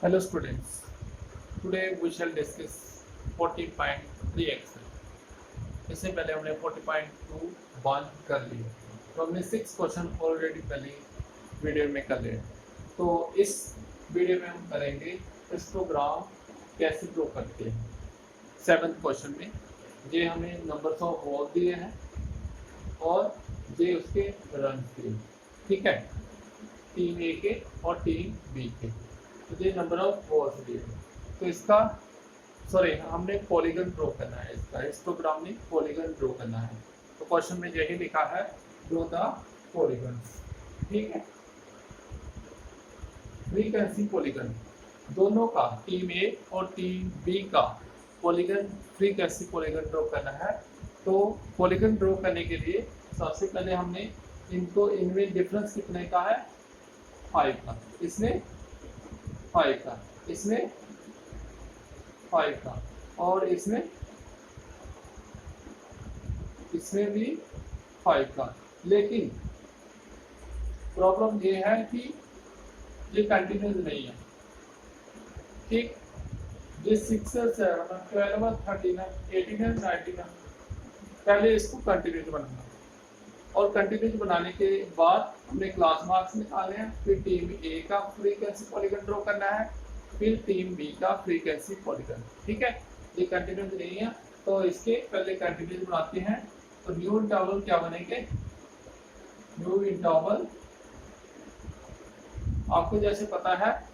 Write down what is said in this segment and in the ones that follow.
Hello students, today we shall discuss 40.3 Excel। इससे पहले हमने 40.2 बंद कर लिया, तो हमने 6 क्वेश्चन ऑलरेडी पहले वीडियो में कर लिए। तो इस वीडियो में हम करेंगे हिस्टोग्राम कैसे ड्रॉ करते हैं। 7th क्वेश्चन में ये हमें नंबर्स ऑफ वॉल दिए हैं और ये उसके रन दिए, ठीक है, टीम ए के और टीम बी के। तो ये नंबर ऑफ वॉल्स दिए, तो इसका हमने पॉलीगन ड्रॉ करना है। इसका हिस्टोग्राम में पॉलीगन ड्रॉ करना है। तो क्वेश्चन में यही लिखा है, ड्रॉ द पॉलीगन्स, ठीक है। फ्रीक्वेंसी पॉलीगन दोनों का, टीम ए और टीम बी का पॉलीगन, फ्रीक्वेंसी पॉलीगन ड्रॉ करना है। तो पॉलीगन ड्रॉ करने के लिए सबसे पहले हमने इनमें डिफरेंस कितने का है, 5 का, इसमें 5 का, इसमें 5 का और इसमें भी 5 का। लेकिन प्रॉब्लम ये है कि ये कंटिन्यूस नहीं है, ठीक। ये 6 7 12 13 18 19, पहले इसको कंटिन्यूस बनाना और कंटिन्यूस बनाने के बाद हमने क्लास मार्क्स निकाले हैं। फिर टीम ए का फ्रीक्वेंसी पॉलीगन ड्रॉ करना है, फिर टीम बी का फ्रीक्वेंसी पॉलीगन, ठीक है। ये कंटिन्यूस नहीं है, तो इसके पहले कंटिन्यूस बनाते हैं। तो न्यू इंटरवल क्या बनेंगे, न्यू इंटरवल आपको जैसे पता है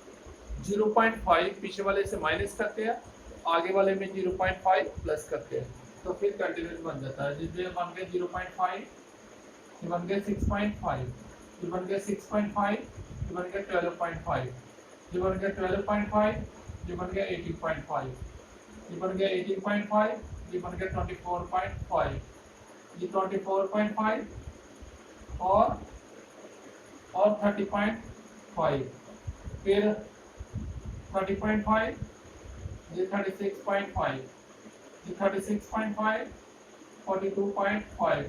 0.5 पीछे वाले से माइनस करते हैं, आगे वाले में 0.5 प्लस करते हैं, तो फिर कंटिन्यूस बन जाता है। जिसमें बन गया 0.5, ये बन गया 6.5, ये बन गया 6.5, ये बन गया 12.5, ये बन गया 12.5, ये बन गया 18.5, ये बन गया 18.5, ये बन गया 24.5, ये 24.5 और 30.5, फिर 30.5, ये 36.5, ये 36.5, 42.5,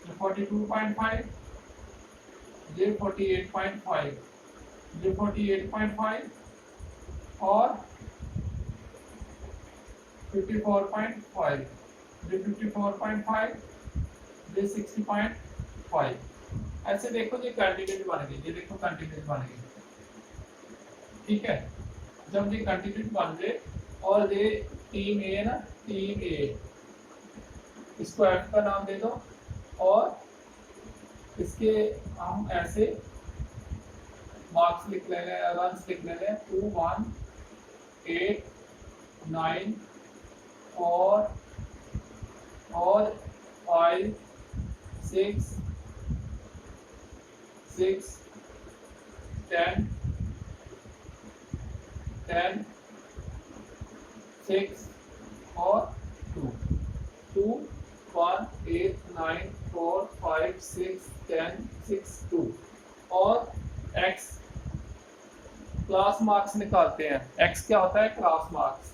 ये 42.5, ये 48.5, ये 48.5 और 54.5, ये 54.5, ये 60.5। ऐसे देखो ये कंटिन्यूस बन गई, ये देखो कंटिन्यूस बन गई, ठीक है। जब ये कंटिन्यूस बन गए और ये टीम ए ना, टीम ए, इसको एफ का नाम दे दो और इसके हम ऐसे मार्क्स लिख ले रहे हैं, रन्स लिख ले रहे हैं 2 1 8 9 और 5 6 6 10 10 6 और 2 2 1 8 9 4 5 6 10 6 2 और x क्लास मार्क्स निकालते हैं। x क्या होता है, क्लास मार्क्स,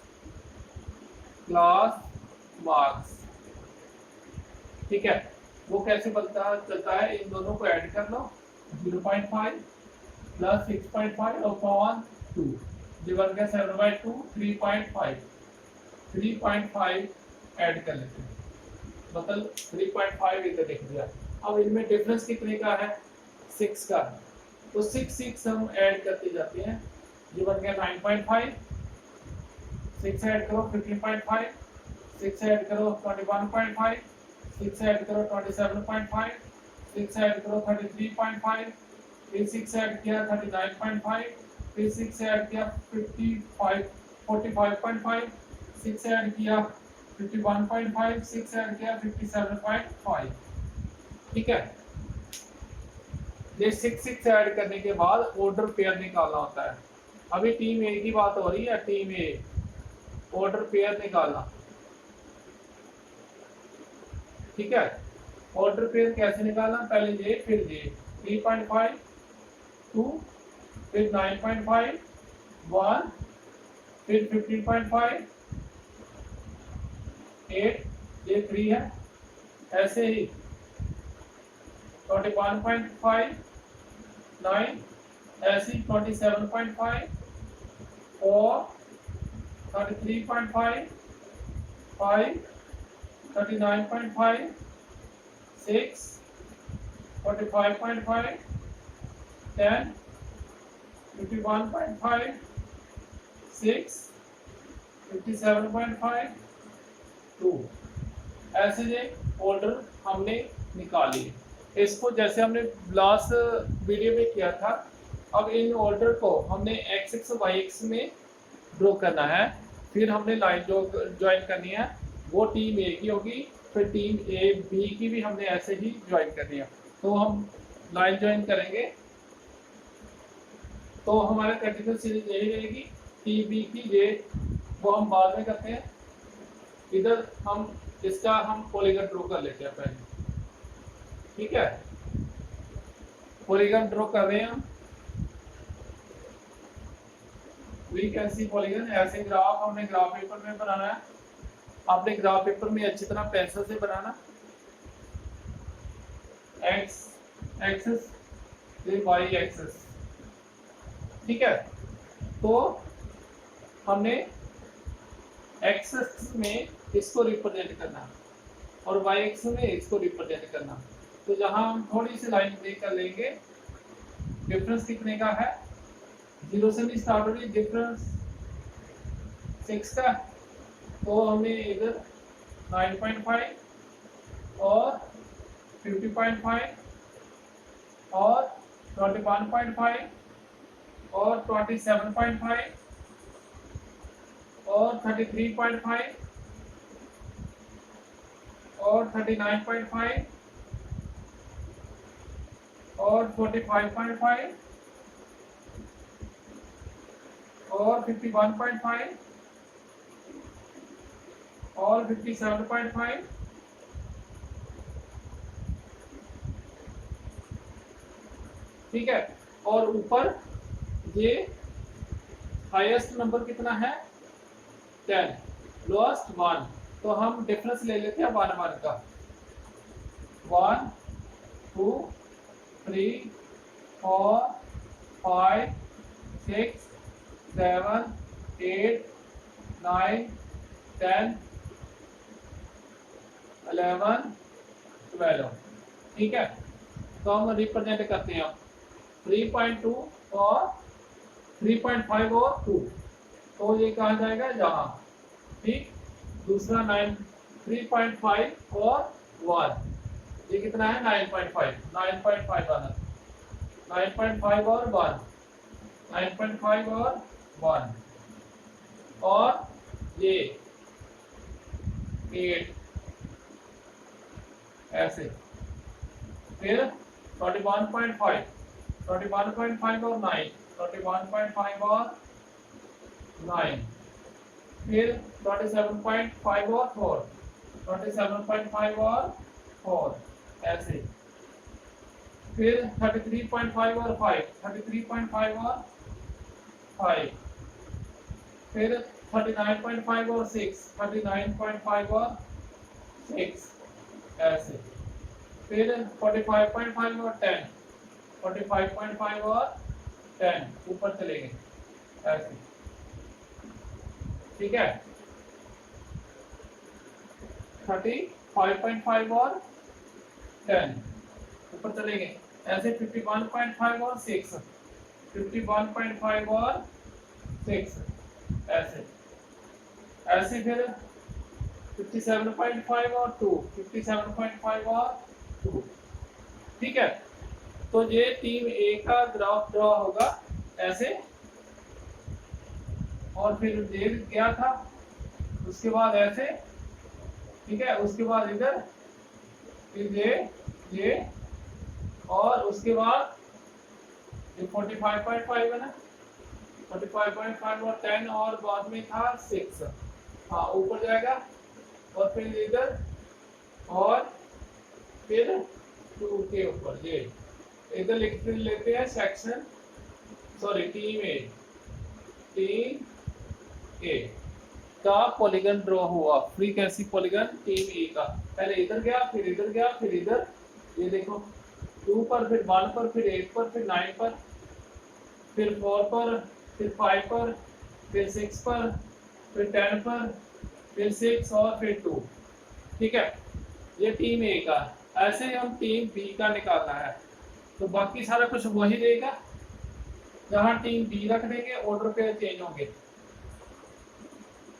क्लास मार्क्स, ठीक है। वो कैसे पता चलता है, इन दोनों को ऐड कर लो, 0.5 प्लस 6.5 अपॉन 2, ये बन गया 7/2, 3.5, 3.5 ऐड कर लेते हैं, मतलब 3.5 इधर लिख दिया। अब इनमें डिफरेंस कितने का है, 6 का है, तो 6 हम ऐड करते जाते हैं। ये बन गया 9.5, 6 ऐड करो 15.5, 6 ऐड करो 21.5, 6 ऐड करो 27.5, 6 ऐड करो 33.5, फिर 6 ऐड किया 39.5, फिर 6 ऐड किया 45.5, 6 ऐड किया 51.5, 6 ऐड किया 57.5, ठीक है। ये 6 ऐड करने के बाद ऑर्डर पेयर निकालना होता है। अभी टीम ए की बात हो रही है, टीम ए ऑर्डर पेयर निकालना, ठीक है। ऑर्डर पेयर कैसे निकालना, पहले ये फिर ये 3.5 2, फिर 9.5 1, फिर 15.5 8, ये 3 है, ऐसे ही 21.5 9, ऐसी 27.5 4, 33.5, 5, 39.5, 6, 45.5, 10, 51.5, 6, 57.5, 2। ऐसे ये ऑर्डर हमने निकाली। इसको जैसे हमने लास्ट वीडियो में किया था, अब इन ऑर्डर को हमने एक्स एक्स वाई एक्स में ड्रॉ करना है। फिर हमने लाइन जो ज्वाइन करनी है वो टीम ए की होगी, फिर टीम ए बी की भी हमने ऐसे ही ज्वाइन करनी है। तो हम लाइन ज्वाइन करेंगे तो हमारे कंटिन्यूस सीरीज यही रहेगी। टी बी की ये वो हम बाद में करते हैं। इधर हम इसका हम पॉलीगन ड्रॉ कर लेते हैं पहले, ठीक है। पॉलीगन ड्रॉ कर रहे हैं हम। We can see polygon. ऐसे ग्राफ हमने ग्राफ पेपर में बनाना है। आपने ग्राफ पेपर में अच्छी तरह पेंसिल से बनाना। एक्स एक्सिस, ये वाई एक्सिस, ठीक है। तो हमने एक्सिस में इसको रिप्रेजेंट करना और वाई एक्सिस में इसको रिप्रेजेंट करना। तो जहां हम थोड़ी सी लाइन ब्रेक कर लेंगे, डिफरेंस कितने का है, 0 से नहीं स्टार्ट हो रही, डिफरेंस 6 का। तो हमने इधर 9.5 और 50.5 और 21.5 और 27.5 और 33.5 और 39.5 और 45.5 और 51.5 और 57.5, ठीक है। और ऊपर ये हाईएस्ट नंबर कितना है, 10, लोएस्ट 1। तो हम डिफरेंस ले लेते हैं 1 1 का। 1 2 3 4 5 6 7 8 9 10 11 12, ठीक है। तो हम रिप्रेजेंट करते हैं 3.2 और 3.5 और 2। तो ये कहा जाएगा यहाँ, ठीक। दूसरा 3.5 और 1, ये कितना है 9.5 आना, 9.5 और 1, 9.5 और 1 और ये 8 ऐसे। फिर 21.5 और 9, 21.5 और 9। फिर 27.5 और 4, 27.5 और 4 ऐसे। फिर 33.5 और 5, 33.5 और 5। फिर 39.5 और 6, 39.5 और 6 ऐसे। फिर 45.5 और 10, 45.5 और 10 ऊपर चलेंगे ऐसे, ठीक है। 35.5 और 10 ऊपर चलेंगे ऐसे। 51.5 और 6, 51.5 और 6 ऐसे ऐसे। फिर 57.5 और 2, 57.5 और 2, ठीक है। तो ये टीम ए का ग्राफ ड्रॉ होगा ऐसे। और फिर ये क्या था, उसके बाद ऐसे, ठीक है। उसके बाद इधर फिर ये और उसके बाद ये 45.5 है ना, 45.5 और 10 और बाद में था 6, हाँ ऊपर जाएगा। और फिर इधर और फिर 2 के ऊपर ये इधर लिख लेते हैं सेक्शन, सॉरी टीम ए का पॉलीगन ड्रॉ हुआ। फ्रीक्वेंसी पॉलीगन टीम ए का। पहले इधर गया, फिर इधर गया, फिर इधर, ये देखो 2 पर, फिर 1 पर, फिर 8 पर, फिर 9 पर, फिर 4 पर, फिर 5 पर, फिर 6 पर, फिर 10 पर, फिर 6 और फिर 2। ठीक है, ये टीम ए का। ऐसे ही हम टीम बी का निकालना है, तो बाकी सारा कुछ वही रहेगा। जहां टीम बी रख देंगे ऑर्डर पेयर चेंज होंगे।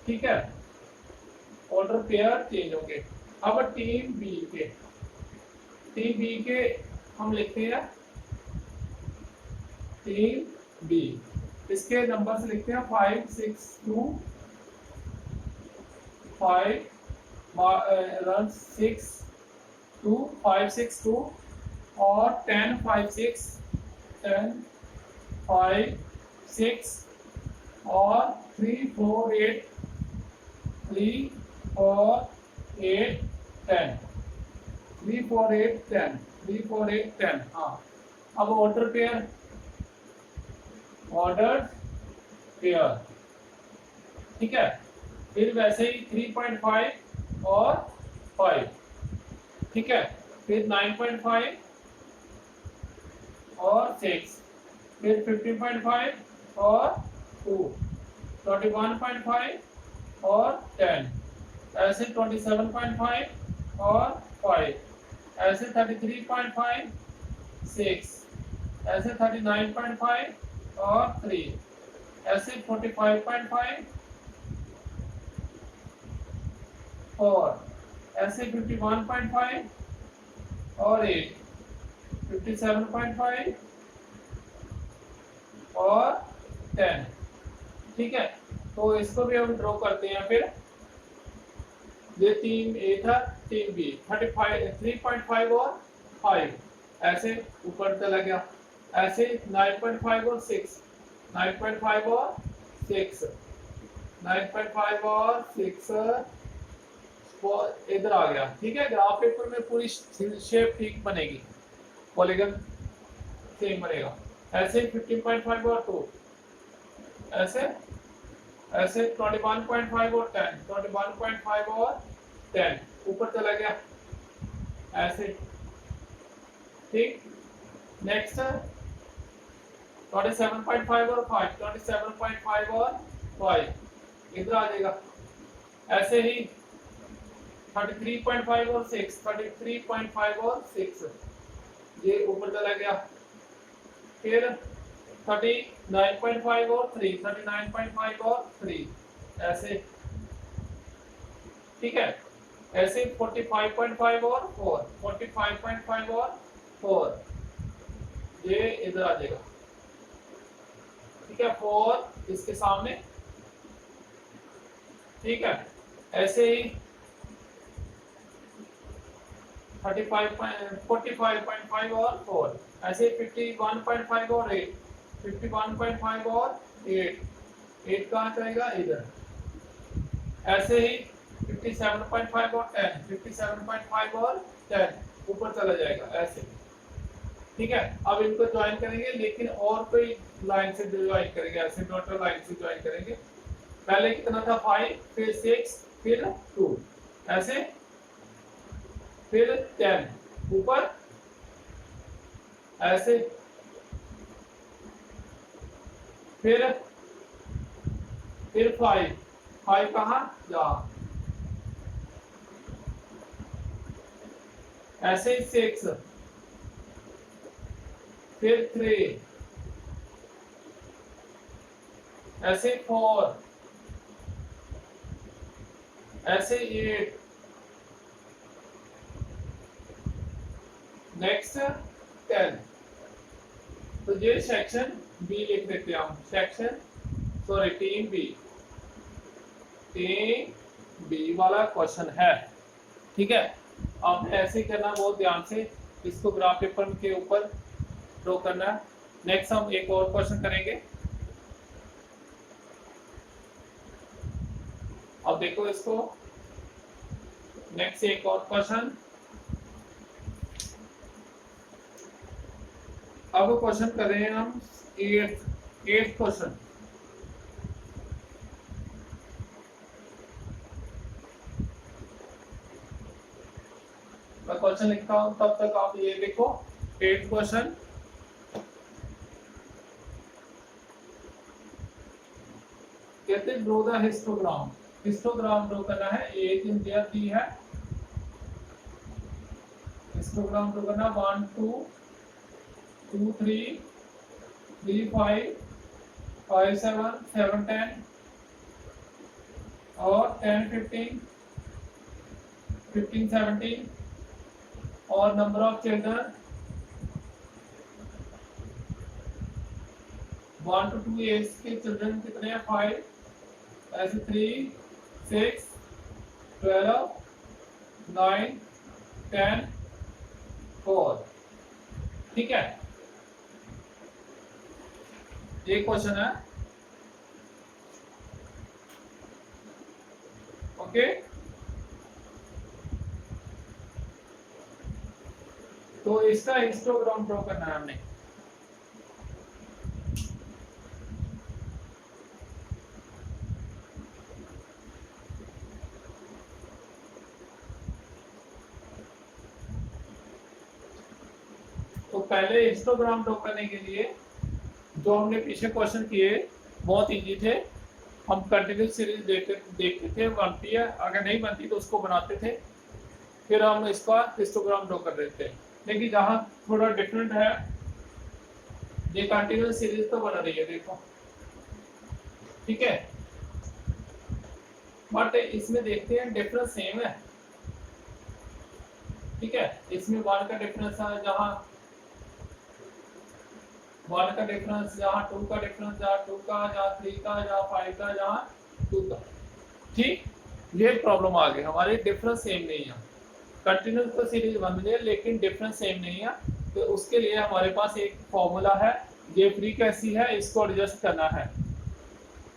ठीक है, ऑर्डर पेयर चेंज होंगे। अब टीम बी के हम लिखते हैं टीम बी, इसके नंबर से लिखते हैं 5 6 2 5 रन 6 2 5 6 2 और 10 5 6 10 5 6 और 3 4 8 3 4 8 10 3 4 8 10 3 4 8 10। हाँ, अब ऑर्डर पेयर ठीक है। फिर वैसे ही 3.5 और 5। ठीक है, फिर 9.5 और 6, फिर 15.5 और 2, 21.5 और 10, ऐसे 27.5 और 5, ऐसे 33.5 6, ऐसे 39.5 और 3, ऐसे 45.5 4, ऐसे 51.5 और 8, 57.5 और 10। ठीक है, तो इसको भी हम ड्रॉ करते हैं। फिर ये टीम ए था, टीम बी 3.5 और 5 ऐसे ऊपर चला गया, ऐसे 9.5 और 6, 9.5 और 6, 9.5 और 6 इधर आ गया। ठीक है, ग्राफ पेपर में पूरी शेप ठीक बनेगी, पॉलीगन सेम बनेगा। ऐसे 15.5 और 2, ऐसे ऐसे 21.5 और 10, 21.5 और 10 ऊपर चला गया ऐसे। ठीक, नेक्स्ट 27.5 और 5, 27.5 और 5 इधर आ जाएगा। ऐसे ही 33.5 और 6, 33.5 और 6 ये ऊपर चला गया। फिर 39.5 और 3, 39.5 और 3 ऐसे। ठीक है, ऐसे 45.5 और 4, 45.5 और 4 ये इधर आ जाएगा। ठीक है, 4 इसके सामने। ठीक है, ऐसे ही 45.5 और 4, ऐसे 51.5 और 8, 51.5 और 8 कहाँ जाएगा इधर। ऐसे ही 57.5 और 10, 57.5 और 10 ऊपर चला जाएगा ऐसे। ठीक है, अब इनको ज्वाइन करेंगे, लेकिन और कोई लाइन से ज्वाइन करेंगे, ऐसे न्यूट्रल लाइन से ज्वाइन करेंगे। पहले कितना था 5, फिर 6, फिर 2 ऐसे, फिर 10 ऊपर ऐसे, फिर 5 कहाँ जा ऐसे 6, फिर 3 ऐसे 4, ऐसे 8, नेक्स्ट 10। तो ये सेक्शन बी लिख देते हैं हम, टीम बी वाला क्वेश्चन है। ठीक है, आपने ऐसे करना बहुत ध्यान से, इसको ग्राफ पेपर के ऊपर ड्रॉ करना है। नेक्स्ट हम एक और क्वेश्चन करेंगे। अब देखो इसको, नेक्स्ट एक और क्वेश्चन। अब क्वेश्चन कर रहे हैं हम 8th क्वेश्चन। मैं क्वेश्चन लिखता हूं, तब तक आप ये देखो 8th क्वेश्चन। कहते हैं draw the histogram. Histogram draw करना है, एज इन देयर दी है, हिस्टोग्राम ड्रॉ करना 1 2 2 3 3 5 5 7 7 10 और 10 15 15 17 और number of children 1 to 2 age के चिल्ड्रन कितने हैं 5, ऐसे 3 6 12 9 10 4। ठीक है, ये क्वेश्चन है। ओके, तो इसका हिस्टोग्राम ड्रॉ करना है हमने। तो पहले हिस्टोग्राम ड्रॉ करने के लिए जो हमने पीछे क्वेश्चन किए बहुत इजी थे। हम कंटिन्यूस सीरीज देखते थे, बनती है, अगर नहीं बनती तो उसको बनाते थे, फिर हम इसका हिस्टोग्राम ड्रॉ कर देते थे। लेकिन जहाँ थोड़ा डिफरेंट है, ये कंटिन्यूस सीरीज तो बना रही है, देखो, ठीक है, बट इसमें देखते हैं डिफरेंस सेम है। ठीक है, इसमें 1 का डिफरेंस है, जहाँ 1 का डिफरेंस, जहाँ 2 का डिफरेंस, जहाँ 2 का, जहाँ 3 का, जहाँ 5 का, जहाँ 2 का। ठीक, ये प्रॉब्लम आ गई हमारे, डिफरेंस सेम नहीं है। कंटिन्यूस तो सीरीज बन रही है लेकिन डिफरेंस सेम नहीं है, तो उसके लिए हमारे पास एक फॉर्मूला है, ये फ्रीक्वेंसी है, इसको एडजस्ट करना है।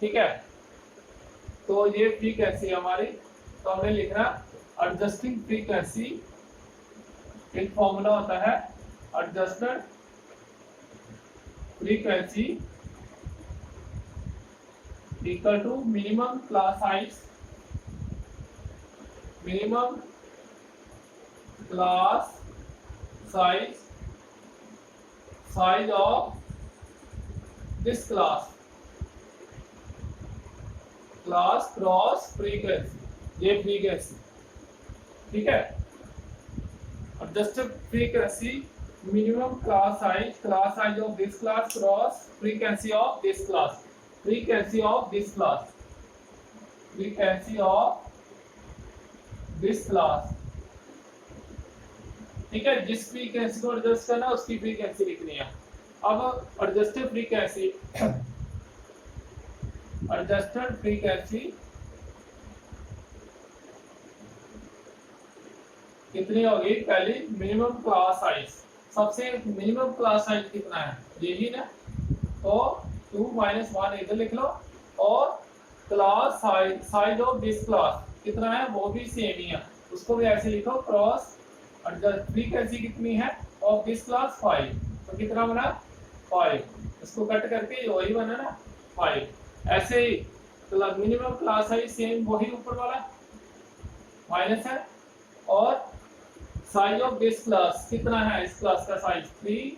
ठीक है, तो ये फ्रीक्वेंसी हमारी, तो हमें लिखना एडजस्टिंग फ्रीक्वेंसी, एक फॉर्मूला होता है adjusted frequency equal to minimum class size, minimum class size, size of this class, class cross frequency, ये फ्रीक्वेंसी। ठीक है, adjusted frequency minimum class size of this class cross frequency of this class, frequency of this class, frequency of this class। ठीक है, जिस frequency को adjust करना है उसकी फ्रीक्वेंसी लिखनी है। अब एडजस्टेड फ्रीक्वेंसी, एडजस्टेड फ्रीक्वेंसी कितनी होगी, पहली मिनिमम क्लास साइज, सबसे मिनिमम क्लास साइज कितना है, यही ना, तो 2 - 1 इधर लिख लो, और class size, size of this class कितना है, वो भी सेम ही है, उसको भी ऐसे लिखो, क्रॉस फ्रीक्वेंसी कितनी है ऑफ दिस क्लास 5, तो कितना बना 5, इसको कट करके वही बना ना 5। ऐसे ही मिनिमम क्लास साइज सेम वही ऊपर वाला माइनस है, और साइज ऑफ दिस क्लास कितना है, इस क्लास का साइज 3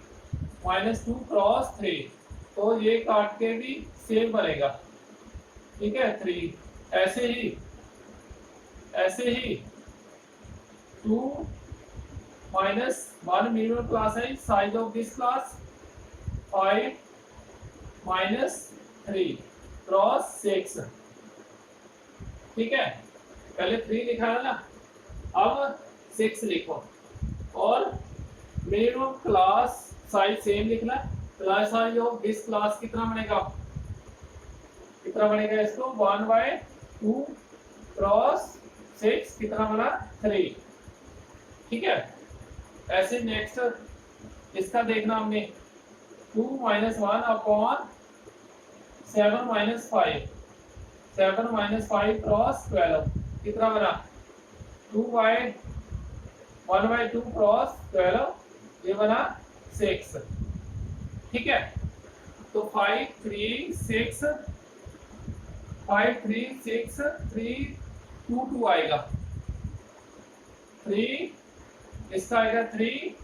- 2 क्रॉस 3, तो ये काट के भी सेम बनेगा। ठीक है, 3, ऐसे ही 2 - 1 मिनिमम क्लास है, size of this class 5 - 3 cross 6। ठीक है, पहले 3 लिखा है ना, अब 6 लिखो, और मिनिमम क्लास साइज सेम लिखना, class size of this class कितना बनेगा, इसको 1/2 क्रॉस 6 कितना बना 3। ठीक है, ऐसे नेक्स्ट इसका देखना हमने, 2 - 1 अपॉन 7 - 5, 7 - 5 क्रॉस 12 कितना बना 1/2 क्रॉस 12, ये बना 6। ठीक है, तो 5 3 6 5 3 6 3 2 2 आएगा, 3 इसका आएगा 3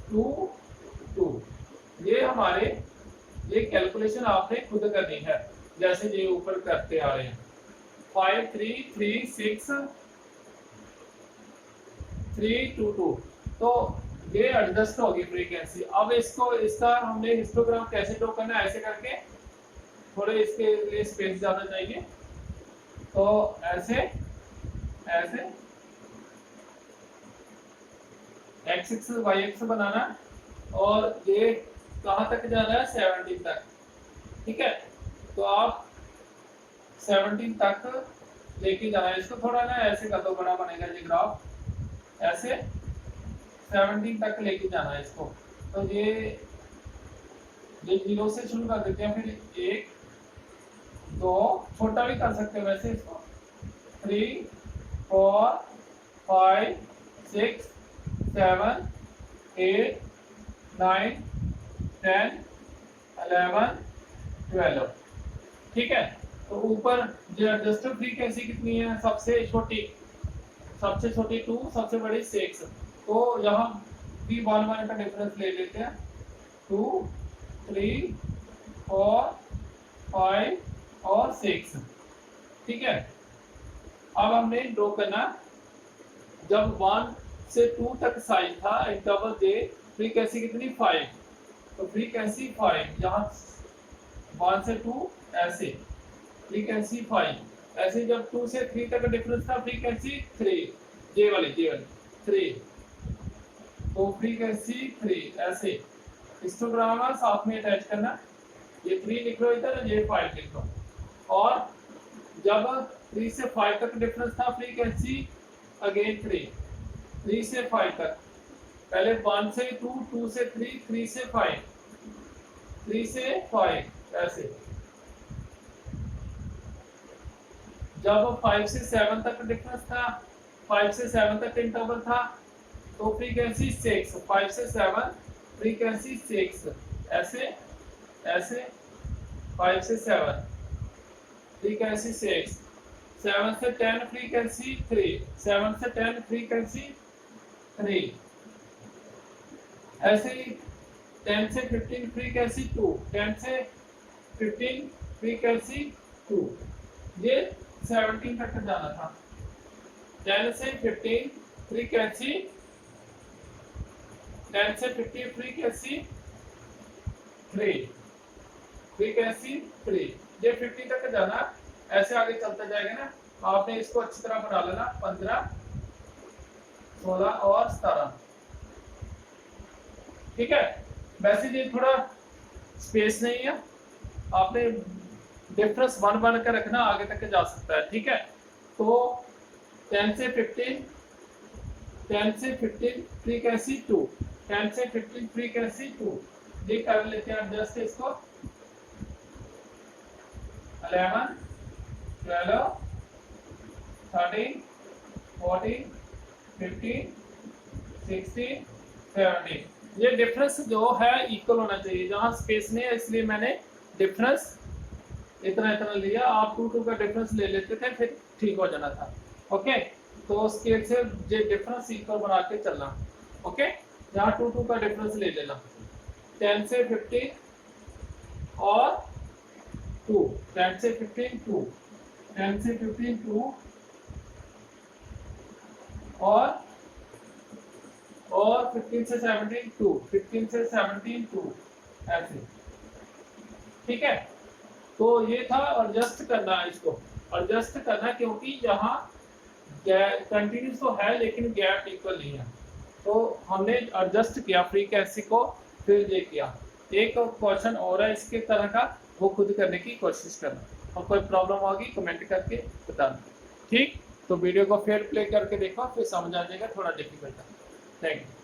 2 2। ये हमारे, ये कैलकुलेशन आपने खुद करनी है, जैसे ये ऊपर करते आ रहे हैं 5 3 3 6 3 2 2। तो ये एडजस्ट होगी फ्रीक्वेंसी। अब इसको इसका हमने हिस्टोग्राम कैसे ड्रॉ करना है, ऐसे करके थोड़े इसके लिए स्पेस ज्यादा चाहिए, तो ऐसे ऐसे एक्स एक्स वाई एक्स बनाना, और ये कहाँ तक जाना है 17 तक। ठीक है, तो आप 17 तक लेके जाना है इसको। थोड़ा ना ऐसे कर दो, बड़ा बनेगा ये ग्राफ, ऐसे 17 तक लेके जाना है इसको। तो ये 0 से शुरू कर देते हैं, फिर 1 2, छोटा भी कर सकते हैं वैसे इसको, 3 4 5 6 7 8 9 10 11 12। ठीक है, तो ऊपर जो एडजस्टेड फ्रीक्वेंसी कितनी है, सबसे छोटी 2, सबसे बड़ी 6। तो यहाँ भी 1 1 का डिफरेंस ले लेते हैं, 2 3 4 5 और 6। ठीक है, अब हमने ड्रॉ करना, जब 1 से 2 तक साइज था इंटरवल जे, फ्रीक्वेंसी कितनी 5, तो फ्रीक्वेंसी 5 यहाँ 1 से 2 ऐसे, फ्रीक्वेंसी 5 ऐसे। जब 2 से 3 तक डिफरेंस था, फ्रीक्वेंसी 3, जे वाली 3, तो फ्रीक्वेंसी 3 ऐसे। हिस्टोग्राम साथ में अटैच करना, ये 3 लिख लो इधर, ये 5 लिख लो। और जब 3 से 5 तक डिफरेंस था, फ्रीक्वेंसी अगेन 3 से 5 तक, पहले 1 से 2, 2 से 3, 3 से 5, 3 से 5 ऐसे। जब 5 से 7 तक डिफरेंस था, 5 से 7 तक इंटरवल था, तो फ्रीक्वेंसी 6, 5 से 7 फ्रीक्वेंसी 6 ऐसे ऐसे, 5 से 7 फ्रीक्वेंसी 6, 7 से 10 फ्रीक्वेंसी 3, 7 से 10 फ्रीक्वेंसी 3 ऐसे ही। 10 से 15 फ्रीक्वेंसी 2, 10 से 15 फ्रीक्वेंसी 2, ये 17 तक जाना था। 10 से 15 फ्रीक्वेंसी, 10 से 50 फ्रीक्वेंसी 3, फ्रीक्वेंसी 3, ये 50 तक जाना। ऐसे आगे चलता जाएगा ना, आपने इसको अच्छी तरह बना लेना, 15 16 और 17। ठीक है, वैसे ये थोड़ा स्पेस नहीं है, आपने डिफरेंस 1 1 का रखना, आगे तक जा सकता है। ठीक है, तो 10 से 15, 10 से 15 फ्रीक्वेंसी 2, 10 से 15 फ्रीक्वेंसी 2, ये कर लेते हैं एडजस्ट इसको। 11 12 13 14 15 16 17। ये डिफरेंस जो है इक्वल होना चाहिए, जहां स्पेस नहीं है इसलिए मैंने डिफरेंस इतना इतना लिया। आप 2 2 का डिफरेंस ले लेते थे, फिर ठीक हो जाना था। ओके, तो स्केल से ये डिफरेंस इक्वल बना के चलना। ओके, यहाँ 2 2 का डिफरेंस ले लेना, 10 से 15 और 2, 10 से 15 2, 10 से 15 2 और 15 से 17 2, 15 से 17 2 ऐसे। ठीक है, तो ये था एडजस्ट करना, इसको एडजस्ट करना, क्योंकि यहाँ कंटिन्यूस तो है लेकिन गैप इक्वल नहीं है, तो हमने एडजस्ट किया फ्रीक्वेंसी को, फिर ये किया। एक क्वेश्चन और है इसके तरह का, वो खुद करने की कोशिश करना, और कोई प्रॉब्लम होगी कमेंट करके बताना। ठीक, तो वीडियो को फिर प्ले करके देखो, फिर समझ आ जाएगा, थोड़ा डिफिकल्ट है। Thank you.